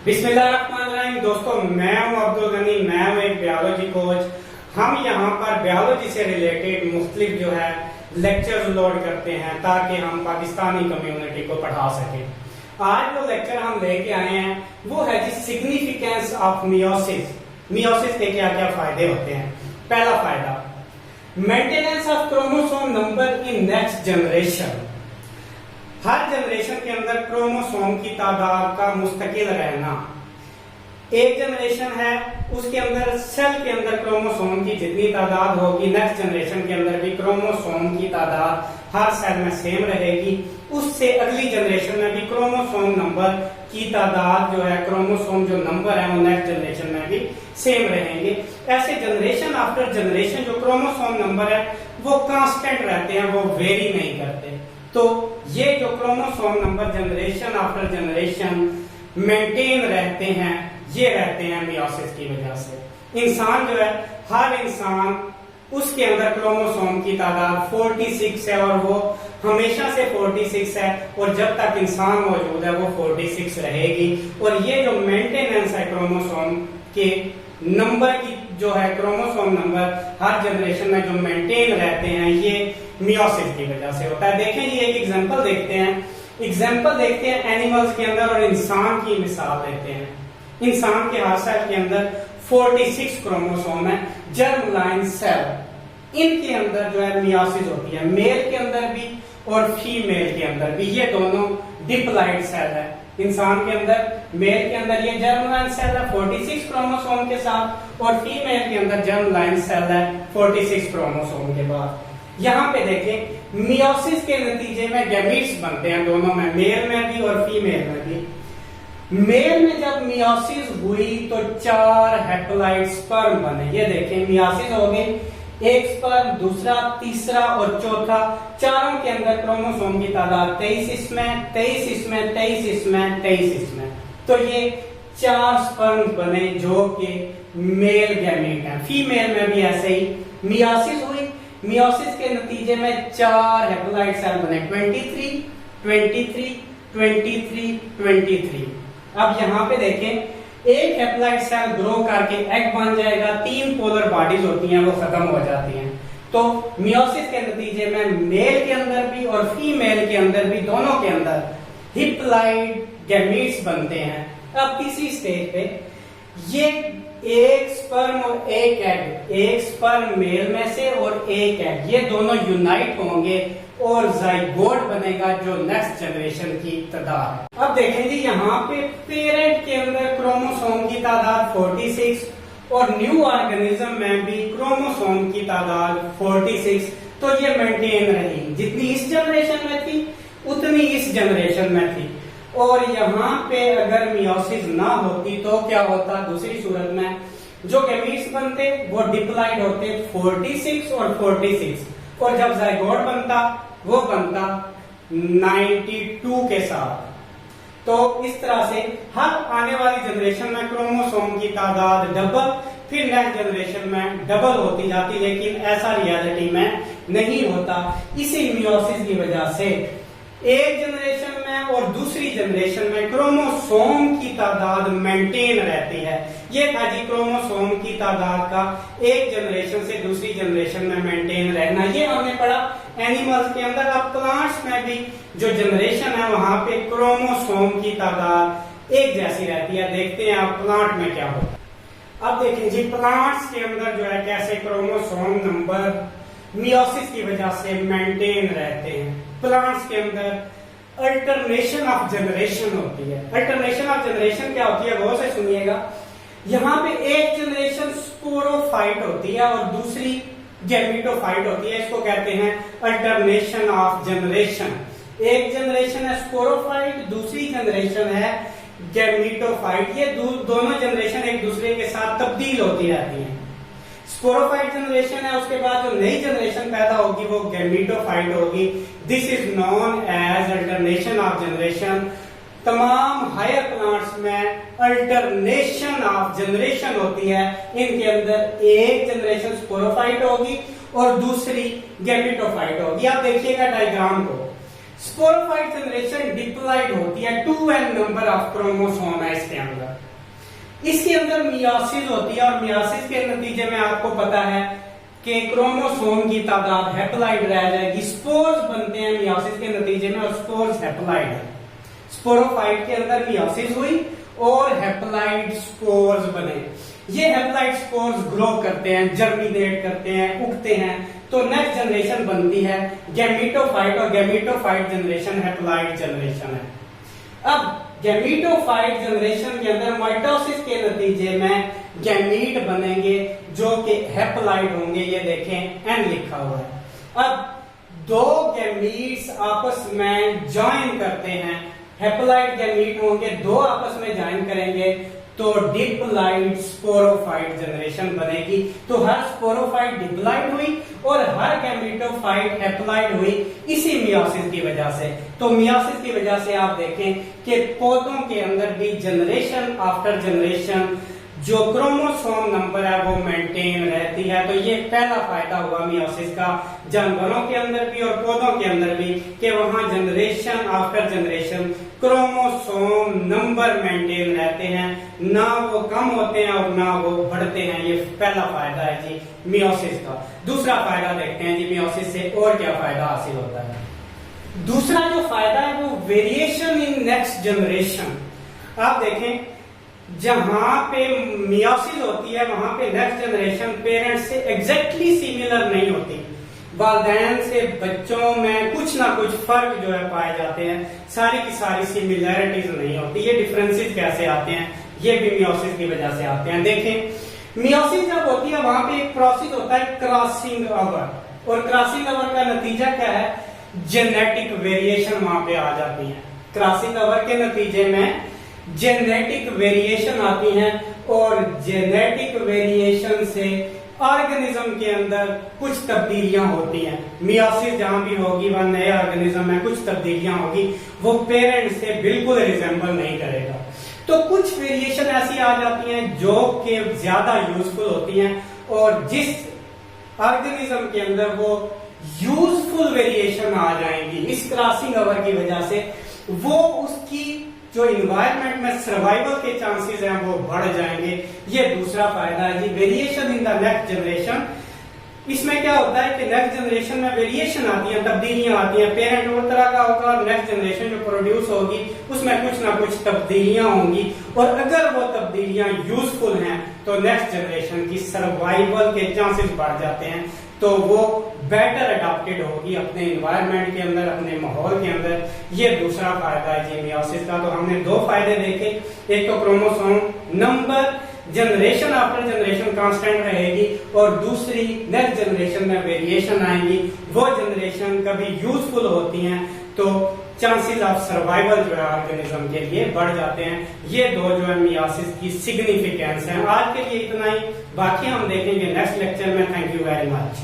बिस्मिल्लाहिर्रहमानिर्रहीम। दोस्तों, मैं हूं अब्दुल गनी, मैं हूं एक बायोलॉजी कोच। हम यहाँ पर बायोलॉजी से रिलेटेड मुख्तलिफ जो है लेक्चर लोड करते हैं ताकि हम पाकिस्तानी कम्युनिटी को पढ़ा सकें। आज जो लेक्चर हम लेके आए हैं वो है जी सिग्निफिकेंस ऑफ मियोसिस। मियोसिस के क्या क्या फायदे होते हैं। पहला फायदा, maintenance of chromosome number in next generation. Her generation के अंदर क्रोमोसोम की तादाद का मुस्तकिल रहना। एक जनरेशन है, उसके अंदर सेल के अंदर क्रोमोसोम की जितनी तादाद होगी, नेक्स्ट जनरेशन के अंदर भी क्रोमोसोम की तादाद हर सेल में सेम रहेगी। उससे अगली जनरेशन में भी क्रोमोसोम नंबर की तादाद जो है, क्रोमोसोम जो नंबर है वो नेक्स्ट जनरेशन में भी सेम रहेंगे। ऐसे जनरेशन आफ्टर जनरेशन जो क्रोमोसोम नंबर है वो कांस्टेंट रहते हैं, वो वेरी नहीं करते। तो ये जो chromosome number generation after generation maintain रहते हैं, ये रहते हैं मियोसिस की वजह से। इंसान जो है, हर इंसान उसके अंदर क्रोमोसोम की तादाद 46 है और वो हमेशा से 46 है और जब तक इंसान मौजूद है वो 46 रहेगी। और ये जो मेंटेनेंस है क्रोमोसोम के नंबर की जो है, क्रोमोसोम नंबर हर जनरेशन में जो मेंटेन रहते हैं, ये मियोसिस की वजह से होता है। देखें जी, एक एग्जांपल देखते हैं एनिमल्स के अंदर और इंसान की मिसाल लेते हैं। इंसान के हर सेल के अंदर 46 क्रोमोसोम है। जर्म लाइन सेल, इनके अंदर जो है मियोसिस होती है, मेल के अंदर भी और फीमेल के अंदर भी। ये दोनों डिप्लॉइड सेल है। इंसान के अंदर, मेल के अंदर ये जर्म लाइन सेल है 46 क्रोमोसोम के साथ, और फीमेल के अंदर जर्म लाइन सेल है 46 क्रोमोसोम के बाद। यहाँ पे देखें, मियोसिस के नतीजे में गैमीट्स बनते हैं दोनों में, मेल में भी और फीमेल में भी। मेल में जब मियोसिस हुई तो 4 हैप्लॉइड स्पर्म बने। ये देखें, मियोसिस हो गई, एक स्पर्म, दूसरा, तीसरा और चौथा। चारों के अंदर क्रोमोसोम की तादाद 23 इसमें, 23 इसमें, 23 इसमें, 23 इसमें। तो ये 4 स्पर्म बने जो कि मेल गैमीट है। फीमेल में भी ऐसे ही मियोसिस हुई। मियोसिस के नतीजे में 4 हैप्लॉइड सेल बने, 23, 23, 23, 23। अब यहाँ पे देखें, एक हैप्लॉइड सेल ग्रो करके एग बन जाएगा, 3 पोलर बॉडीज होती हैं वो खत्म हो जाती हैं। तो मियोसिस के नतीजे में मेल के अंदर भी और फीमेल के अंदर भी, दोनों के अंदर हैप्लॉइड गैमीट्स बनते हैं। अब तीसरी स्टेज पे ये एक स्पर्म और एक एग, एक स्पर्म मेल में से और एक एग, ये दोनों यूनाइट होंगे और जाइगोट बनेगा जो नेक्स्ट जनरेशन की तादाद है। अब देखें जी, यहाँ पे पेरेंट के अंदर क्रोमोसोम की तादाद 46 और न्यू ऑर्गेनिज्म में भी क्रोमोसोम की तादाद 46। तो ये मेंटेन रही, जितनी इस जनरेशन में थी उतनी इस जनरेशन में थी। और यहाँ पे अगर मियोसिस ना होती तो क्या होता? दूसरी सूरत में जो गैमीट्स बनते वो डिप्लॉइड होते 46 और 46, और जब जाइगोट बनता वो बनता 92 के साथ। तो इस तरह से हर आने वाली जनरेशन में क्रोमोसोम की तादाद डबल, फिर नेक्स्ट जनरेशन में डबल होती जाती, लेकिन ऐसा रियलिटी में नहीं होता। इसी मियोसिस की वजह से एक जनरेशन में और दूसरी जनरेशन में क्रोमोसोम की तादाद मेंटेन रहती है। ये था जी क्रोमोसोम की तादाद का एक जनरेशन से दूसरी जनरेशन में मेंटेन रहना। ये हमने पढ़ा एनिमल्स के अंदर। अब प्लांट्स में भी जो जनरेशन है वहां पे क्रोमोसोम की तादाद एक जैसी रहती है। देखते हैं आप प्लांट में क्या होता है। अब देखें जी, प्लांट्स के अंदर जो है कैसे क्रोमोसोम नंबर मियोसिस की वजह से मेंटेन रहते हैं। प्लांट्स के अंदर अल्टरनेशन ऑफ जनरेशन होती है। अल्टरनेशन ऑफ जनरेशन क्या होती है, गौर से सुनिएगा। यहाँ पे एक जनरेशन स्पोरोफाइट होती है और दूसरी गैमेटोफाइट होती है। इसको कहते हैं अल्टरनेशन ऑफ जनरेशन। एक जनरेशन है स्पोरोफाइट, दूसरी जनरेशन है गैमेटोफाइट। ये दोनों जनरेशन एक दूसरे के साथ तब्दील होती रहती हैं। स्पोरोफाइट जनरेशन है, उसके बाद जो नई जनरेशन पैदा होगी वो गैमेटोफाइट होगी। This is known as alternation of generation. तमाम हायर प्लांट्स में अल्टरनेशन ऑफ जनरेशन होती है। इनके अंदर एक जनरेशन स्पोरोफाइट होगी और दूसरी गैमेटोफाइट होगी। आप देखिएगा डायग्राम को, स्पोरोफाइट जनरेशन डिप्लॉइड होती है, 2n नंबर ऑफ क्रोमोसोम है इसके अंदर। अंदर मियोसिस होती है और मियोसिस के नतीजे में आपको पता है कि क्रोमोसोम की तादाद हैप्लॉइड रह जाएगी, स्पोर्स बनते हैं मियोसिस के नतीजे में और स्पोर्स हैप्लॉइड है। स्पोरोफाइट के अंदर मियोसिस हुई और हैप्लॉइड स्पोर्स बने। ये हैप्लॉइड स्पोर्स ग्रो करते हैं, जर्मिनेट करते हैं, उगते हैं, तो नेक्स्ट जनरेशन बनती है गैमीटोफाइट, और गैमीटोफाइट जनरेशन हैप्लॉइड जनरेशन है। अब गैमीटोफाइट जनरेशन के अंदर माइटोसिस के नतीजे में गैमीट बनेंगे जो कि हैप्लॉइड होंगे। ये देखें एन लिखा हुआ है। अब दो गैमीट्स आपस में ज्वाइन करते हैं, हैप्लॉइड गैमीट होंगे, दो आपस में ज्वाइन करेंगे तो डिप्लॉइड स्पोरोफाइट जनरेशन बनेगी। तो हर स्पोरोफाइट डिप्लॉइड हुई और हर गैमीटोफाइट हैप्लॉइड हुई इसी मियोसिस की वजह से। तो मियोसिस की वजह से आप देखें कि पौधों के अंदर भी जनरेशन आफ्टर जनरेशन जो क्रोमोसोम नंबर है वो मेंटेन रहती है। तो ये पहला फायदा हुआ मियोसिस का जानवरों के अंदर भी और पौधों के अंदर भी कि वहां generation after generation chromosome number maintain रहते हैं, ना वो कम होते हैं और ना वो बढ़ते हैं। ये पहला फायदा है जी मियोसिस का। दूसरा फायदा देखते हैं जी मियोसिस से और क्या फायदा हासिल होता है। दूसरा जो फायदा है वो वेरिएशन इन नेक्स्ट जनरेशन। आप देखें जहां पे मियोसिस होती है वहां पे नेक्स्ट जनरेशन पेरेंट्स से एग्जैक्टली सिमिलर नहीं होती। वालिदैन से बच्चों में कुछ ना कुछ फर्क जो है पाए जाते हैं, सारी की सारी सिमिलैरिटीज नहीं होती। ये डिफरेंसेस कैसे आते हैं? ये भी मियोसिस की वजह से आते हैं। देखें मियोसिस जब होती है वहां पे एक प्रोसेस होता है क्रॉसिंग ओवर, और क्रॉसिंग ओवर का नतीजा क्या है? जेनेटिक वेरिएशन वहां पे आ जाती है। क्रॉसिंग ओवर के नतीजे में जेनेटिक वेरिएशन आती हैं और जेनेटिक वेरिएशन से ऑर्गेनिज्म के अंदर कुछ तब्दीलियां होती हैं। मियोसिस जहां भी होगी वह नए ऑर्गेनिज्म में कुछ तब्दीलियां होगी, वो पेरेंट से बिल्कुल रिजेंबल नहीं करेगा। तो कुछ वेरिएशन ऐसी आ जाती हैं जो कि ज्यादा यूजफुल होती हैं, और जिस ऑर्गेनिज्म के अंदर वो यूजफुल वेरिएशन आ जाएंगी इस क्रॉसिंग ओवर की वजह से, वो उसकी जो इन्वायरमेंट में सर्वाइवल के चांसेस हैं वो बढ़ जाएंगे। ये दूसरा फायदा है जी variation in the next generation. इसमें क्या होता है कि नेक्स्ट जनरेशन में वेरिएशन आती है, तब्दीलियां आती हैं। पेरेंट और तरह का होगा और नेक्स्ट जनरेशन जो प्रोड्यूस होगी उसमें कुछ ना कुछ तब्दीलियां होंगी, और अगर वो तब्दीलियां यूजफुल हैं तो नेक्स्ट जनरेशन की सर्वाइवल के चांसेस बढ़ जाते हैं। तो वो बेटर अडॉप्टेड होगी अपने इन्वायरमेंट के अंदर, अपने माहौल के अंदर। ये दूसरा फायदा है जी मियोसिस का। तो हमने दो फायदे देखे, एक तो chromosome number generation after generation constant रहेगी, और दूसरी नेक्स्ट जनरेशन में वेरिएशन आएंगी। वो जनरेशन कभी यूजफुल होती हैं तो चांसेस ऑफ सर्वाइवल जो है ऑर्गेनिज्म के लिए बढ़ जाते हैं। ये दो जो है मियोसिस की सिग्निफिकेंस है। आज के लिए इतना ही, बाकी हम देखेंगे नेक्स्ट लेक्चर में। Thank you very much.